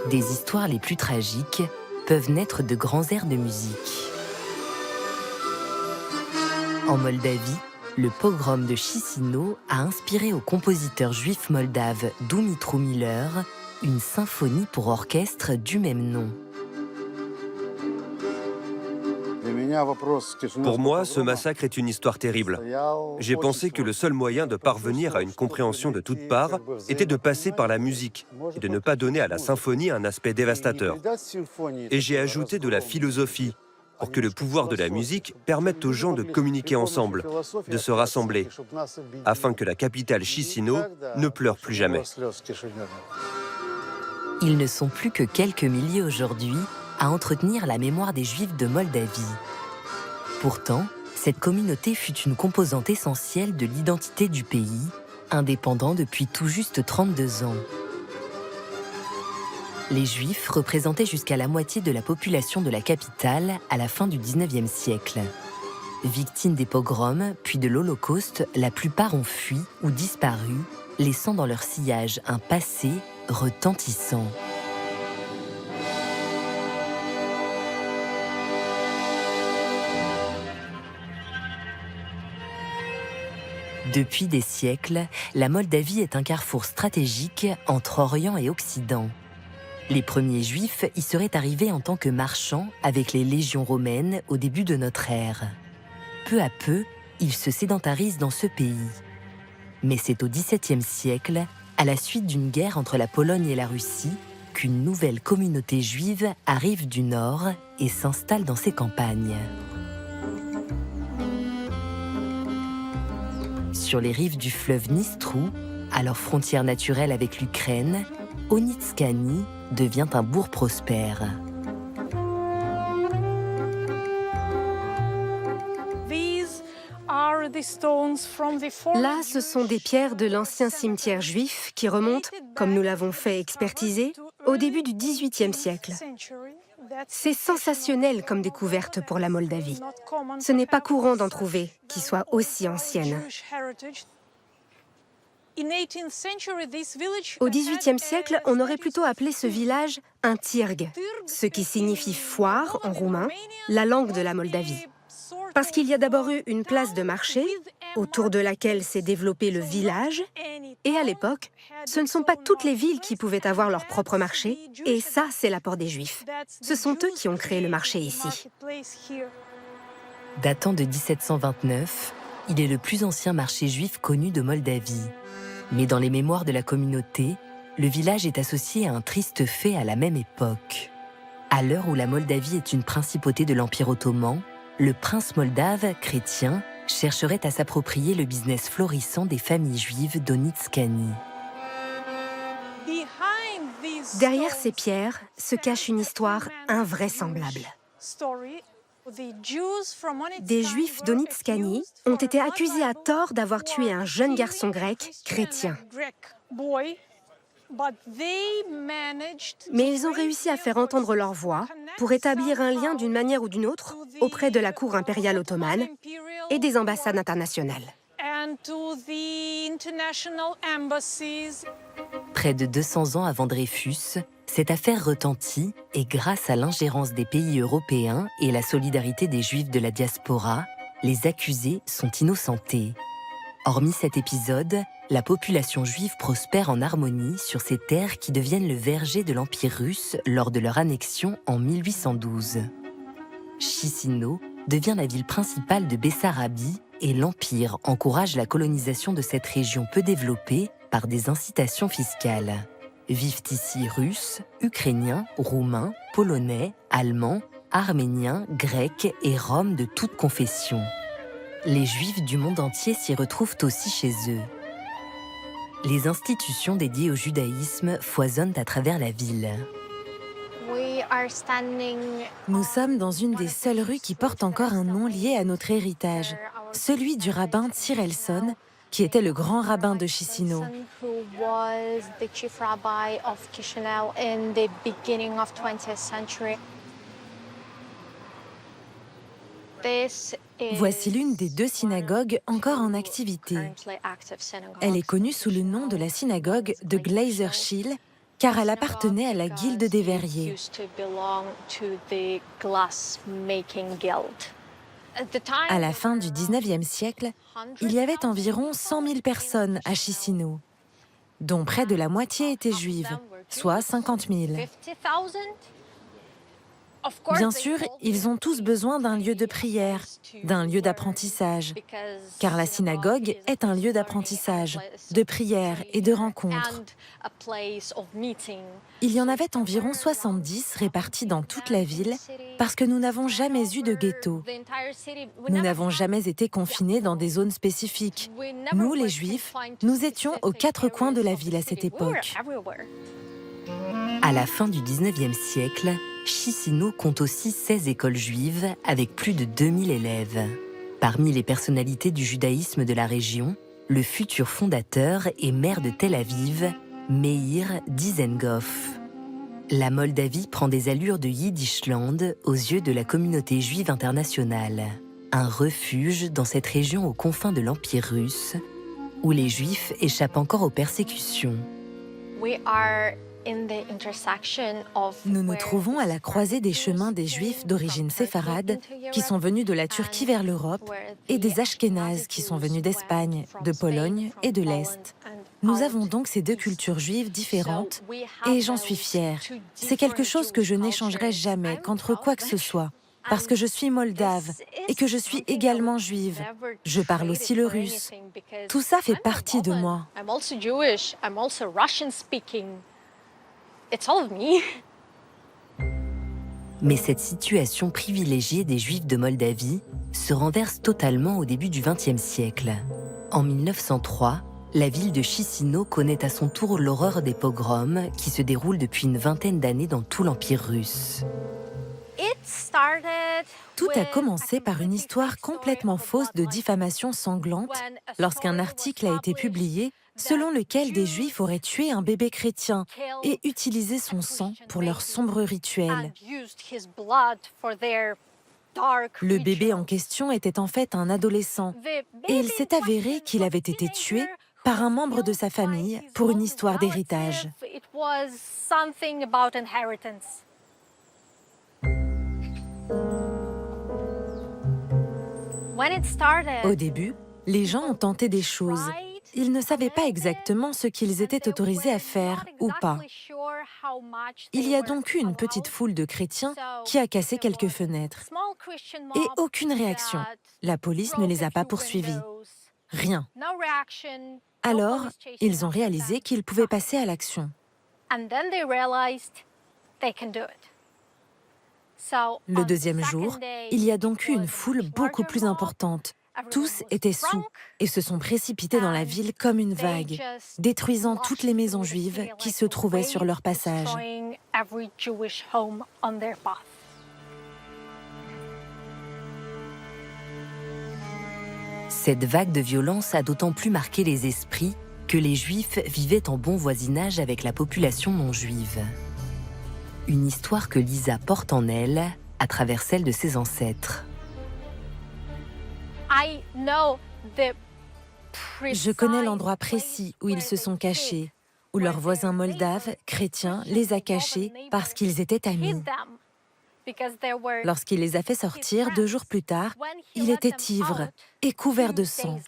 Des histoires les plus tragiques peuvent naître de grands airs de musique. En Moldavie, le pogrom de Chisinau a inspiré au compositeur juif moldave Dumitru Miller une symphonie pour orchestre du même nom. Pour moi, ce massacre est une histoire terrible. J'ai pensé que le seul moyen de parvenir à une compréhension de toutes parts était de passer par la musique et de ne pas donner à la symphonie un aspect dévastateur. Et j'ai ajouté de la philosophie pour que le pouvoir de la musique permette aux gens de communiquer ensemble, de se rassembler, afin que la capitale Chisinau ne pleure plus jamais. Ils ne sont plus que quelques milliers aujourd'hui à entretenir la mémoire des Juifs de Moldavie. Pourtant, cette communauté fut une composante essentielle de l'identité du pays, indépendant depuis tout juste 32 ans. Les Juifs représentaient jusqu'à la moitié de la population de la capitale à la fin du XIXe siècle. Victimes des pogroms, puis de l'Holocauste, la plupart ont fui ou disparu, laissant dans leur sillage un passé retentissant. Depuis des siècles, la Moldavie est un carrefour stratégique entre Orient et Occident. Les premiers Juifs y seraient arrivés en tant que marchands avec les légions romaines au début de notre ère. Peu à peu, ils se sédentarisent dans ce pays. Mais c'est au XVIIe siècle, à la suite d'une guerre entre la Pologne et la Russie, qu'une nouvelle communauté juive arrive du nord et s'installe dans ces campagnes. Sur les rives du fleuve Dnistrou, à leur frontière naturelle avec l'Ukraine, Onitskani devient un bourg prospère. Là, ce sont des pierres de l'ancien cimetière juif qui remontent, comme nous l'avons fait expertiser, au début du XVIIIe siècle. C'est sensationnel comme découverte pour la Moldavie. Ce n'est pas courant d'en trouver qui soient aussi anciennes. Au XVIIIe siècle, on aurait plutôt appelé ce village un tirg, ce qui signifie foire en roumain, la langue de la Moldavie. Parce qu'il y a d'abord eu une place de marché, autour de laquelle s'est développé le village, et à l'époque, ce ne sont pas toutes les villes qui pouvaient avoir leur propre marché, et ça, c'est l'apport des Juifs. Ce sont eux qui ont créé le marché ici. Datant de 1729, il est le plus ancien marché juif connu de Moldavie. Mais dans les mémoires de la communauté, le village est associé à un triste fait à la même époque. À l'heure où la Moldavie est une principauté de l'Empire ottoman, le prince moldave, chrétien, chercherait à s'approprier le business florissant des familles juives d'Onitskani. Derrière ces pierres se cache une histoire invraisemblable. Des Juifs d'Onitskani ont été accusés à tort d'avoir tué un jeune garçon grec chrétien. Mais ils ont réussi à faire entendre leur voix pour établir un lien d'une manière ou d'une autre auprès de la cour impériale ottomane et des ambassades internationales. Près de 200 ans avant Dreyfus, cette affaire retentit et grâce à l'ingérence des pays européens et la solidarité des Juifs de la diaspora, les accusés sont innocentés. Hormis cet épisode, la population juive prospère en harmonie sur ces terres qui deviennent le verger de l'Empire russe lors de leur annexion en 1812. Chisinau devient la ville principale de Bessarabie et l'Empire encourage la colonisation de cette région peu développée par des incitations fiscales. Vivent ici Russes, Ukrainiens, Roumains, Polonais, Allemands, Arméniens, Grecs et Roms de toutes confessions. Les Juifs du monde entier s'y retrouvent aussi chez eux. Les institutions dédiées au judaïsme foisonnent à travers la ville. Nous sommes dans une des seules rues qui porte encore un nom lié à notre héritage, celui du rabbin Tzirelson, qui était le grand rabbin de Chisinau. Voici l'une des deux synagogues encore en activité. Elle est connue sous le nom de la synagogue de Glazer Shill, car elle appartenait à la guilde des verriers. À la fin du 19e siècle, il y avait environ 100 000 personnes à Chisinau, dont près de la moitié étaient juives, soit 50 000. Bien sûr, ils ont tous besoin d'un lieu de prière, d'un lieu d'apprentissage, car la synagogue est un lieu d'apprentissage, de prière et de rencontre. Il y en avait environ 70 répartis dans toute la ville, parce que nous n'avons jamais eu de ghetto. Nous n'avons jamais été confinés dans des zones spécifiques. Nous, les Juifs, nous étions aux quatre coins de la ville à cette époque. À la fin du 19e siècle, Chisinau compte aussi 16 écoles juives avec plus de 2000 élèves. Parmi les personnalités du judaïsme de la région, le futur fondateur et maire de Tel Aviv, Meir Dizengoff. La Moldavie prend des allures de Yiddishland aux yeux de la communauté juive internationale. Un refuge dans cette région aux confins de l'Empire russe, où les Juifs échappent encore aux persécutions. Nous nous trouvons à la croisée des chemins des Juifs d'origine séfarade qui sont venus de la Turquie vers l'Europe et des Ashkénazes qui sont venus d'Espagne, de Pologne et de l'Est. Nous avons donc ces deux cultures juives différentes et j'en suis fière. C'est quelque chose que je n'échangerai jamais contre quoi que ce soit, parce que je suis moldave et que je suis également juive. Je parle aussi le russe. Tout ça fait partie de moi. Mais cette situation privilégiée des Juifs de Moldavie se renverse totalement au début du XXe siècle. En 1903, la ville de Chisinau connaît à son tour l'horreur des pogroms qui se déroulent depuis une vingtaine d'années dans tout l'Empire russe. Tout a commencé par une histoire complètement fausse de diffamation sanglante lorsqu'un article a été publié selon lequel des Juifs auraient tué un bébé chrétien et utilisé son sang pour leurs sombres rituels. Le bébé en question était en fait un adolescent et il s'est avéré qu'il avait été tué par un membre de sa famille pour une histoire d'héritage. Au début, les gens ont tenté des choses. Ils ne savaient pas exactement ce qu'ils étaient autorisés à faire ou pas. Il y a donc eu une petite foule de chrétiens qui a cassé quelques fenêtres. Et aucune réaction. La police ne les a pas poursuivis. Rien. Alors, ils ont réalisé qu'ils pouvaient passer à l'action. Le deuxième jour, il y a donc eu une foule beaucoup plus importante. Tous étaient saouls et se sont précipités dans la ville comme une vague, détruisant toutes les maisons juives qui se trouvaient sur leur passage. Cette vague de violence a d'autant plus marqué les esprits que les Juifs vivaient en bon voisinage avec la population non juive. Une histoire que Lisa porte en elle à travers celle de ses ancêtres. Je connais l'endroit précis où ils se sont cachés, où leur voisin moldave, chrétien, les a cachés parce qu'ils étaient amis. Lorsqu'il les a fait sortir 2 jours plus tard, il était ivre et couvert de sang.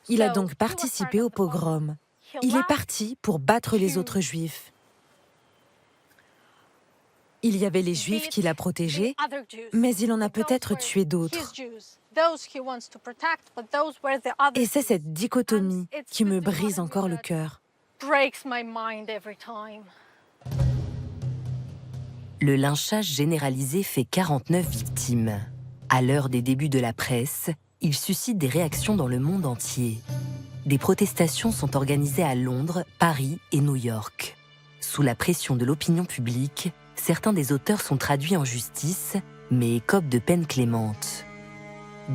Il a donc participé au pogrom. Il est parti pour battre les autres Juifs. Il y avait les Juifs qu'il a protégés, mais il en a peut-être tué d'autres. Et c'est cette dichotomie qui me brise encore le cœur. Le lynchage généralisé fait 49 victimes. À l'heure des débuts de la presse, il suscite des réactions dans le monde entier. Des protestations sont organisées à Londres, Paris et New York. Sous la pression de l'opinion publique, certains des auteurs sont traduits en justice, mais écopent de peines clémentes.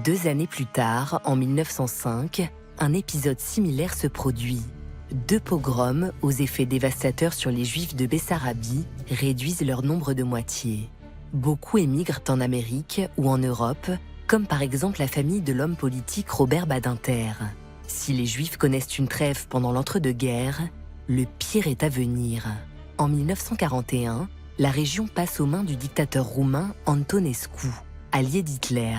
2 années plus tard, en 1905, un épisode similaire se produit. 2 pogroms aux effets dévastateurs sur les Juifs de Bessarabie réduisent leur nombre de moitié. Beaucoup émigrent en Amérique ou en Europe, comme par exemple la famille de l'homme politique Robert Badinter. Si les Juifs connaissent une trêve pendant l'entre-deux-guerres, le pire est à venir. En 1941, la région passe aux mains du dictateur roumain Antonescu, allié d'Hitler.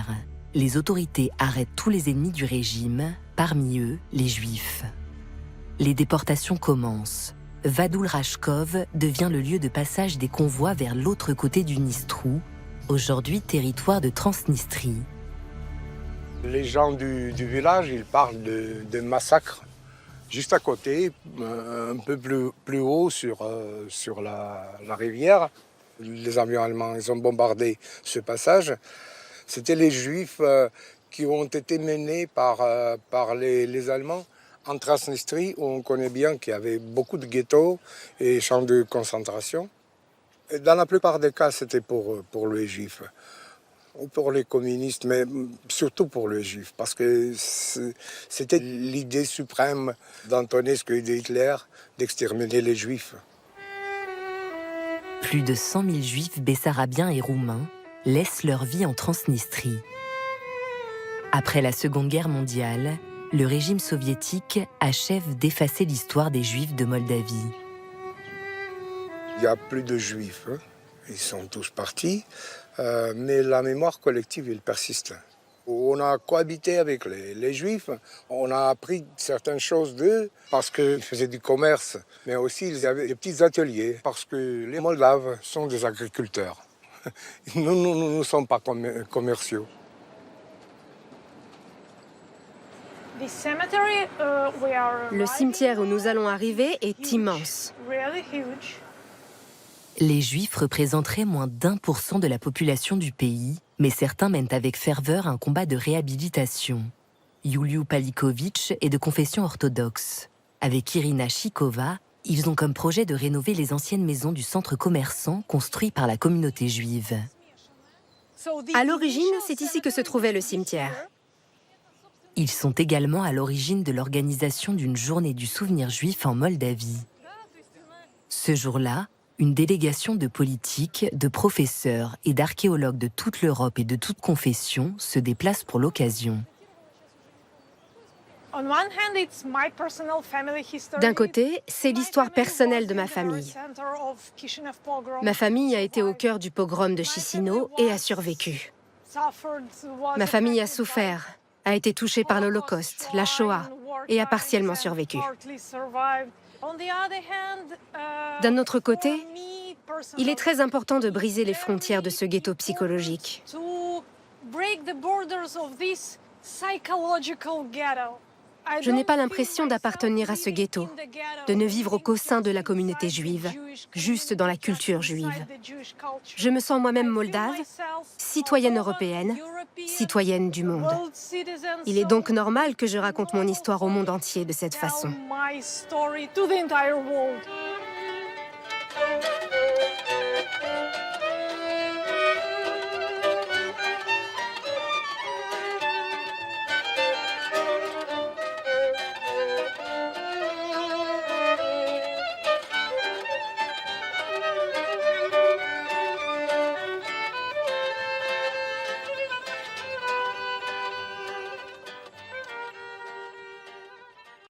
Les autorités arrêtent tous les ennemis du régime, parmi eux les Juifs. Les déportations commencent. Vadul Rashkov devient le lieu de passage des convois vers l'autre côté du Dnistrou, aujourd'hui territoire de Transnistrie. Les gens du village, ils parlent de massacres. Juste à côté, un peu plus haut sur la rivière, les avions allemands ils ont bombardé ce passage. C'était les Juifs qui ont été menés par les Allemands en Transnistrie, où on connaît bien qu'il y avait beaucoup de ghettos et champs de concentration. Et dans la plupart des cas, c'était pour les Juifs. Ou pour les communistes, mais surtout pour les Juifs, parce que c'était l'idée suprême d'Antonescu et d'Hitler d'exterminer les Juifs. Plus de 100 000 Juifs bessarabiens et roumains laissent leur vie en Transnistrie. Après la Seconde Guerre mondiale, le régime soviétique achève d'effacer l'histoire des Juifs de Moldavie. Il n'y a plus de Juifs, hein. Ils sont tous partis, mais la mémoire collective, elle persiste. On a cohabité avec les Juifs, on a appris certaines choses d'eux parce qu'ils faisaient du commerce, mais aussi ils avaient des petits ateliers parce que les Moldaves sont des agriculteurs. Nous ne sommes pas commerciaux. Le cimetière où nous allons arriver est immense. Les Juifs représenteraient moins d'1% de la population du pays, mais certains mènent avec ferveur un combat de réhabilitation. Yuliu Palikovic est de confession orthodoxe. Avec Irina Chikova, ils ont comme projet de rénover les anciennes maisons du centre commerçant construit par la communauté juive. À l'origine, c'est ici que se trouvait le cimetière. Ils sont également à l'origine de l'organisation d'une journée du souvenir juif en Moldavie. Ce jour-là, une délégation de politiques, de professeurs et d'archéologues de toute l'Europe et de toute confession se déplace pour l'occasion. D'un côté, c'est l'histoire personnelle de ma famille. Ma famille a été au cœur du pogrom de Chisinau et a survécu. Ma famille a souffert, a été touchée par l'Holocauste, la Shoah, et a partiellement survécu. D'un autre côté, il est très important de briser les frontières de ce ghetto psychologique. Je n'ai pas l'impression d'appartenir à ce ghetto, de ne vivre qu'au sein de la communauté juive, juste dans la culture juive. Je me sens moi-même moldave, citoyenne européenne, citoyenne du monde. Il est donc normal que je raconte mon histoire au monde entier de cette façon.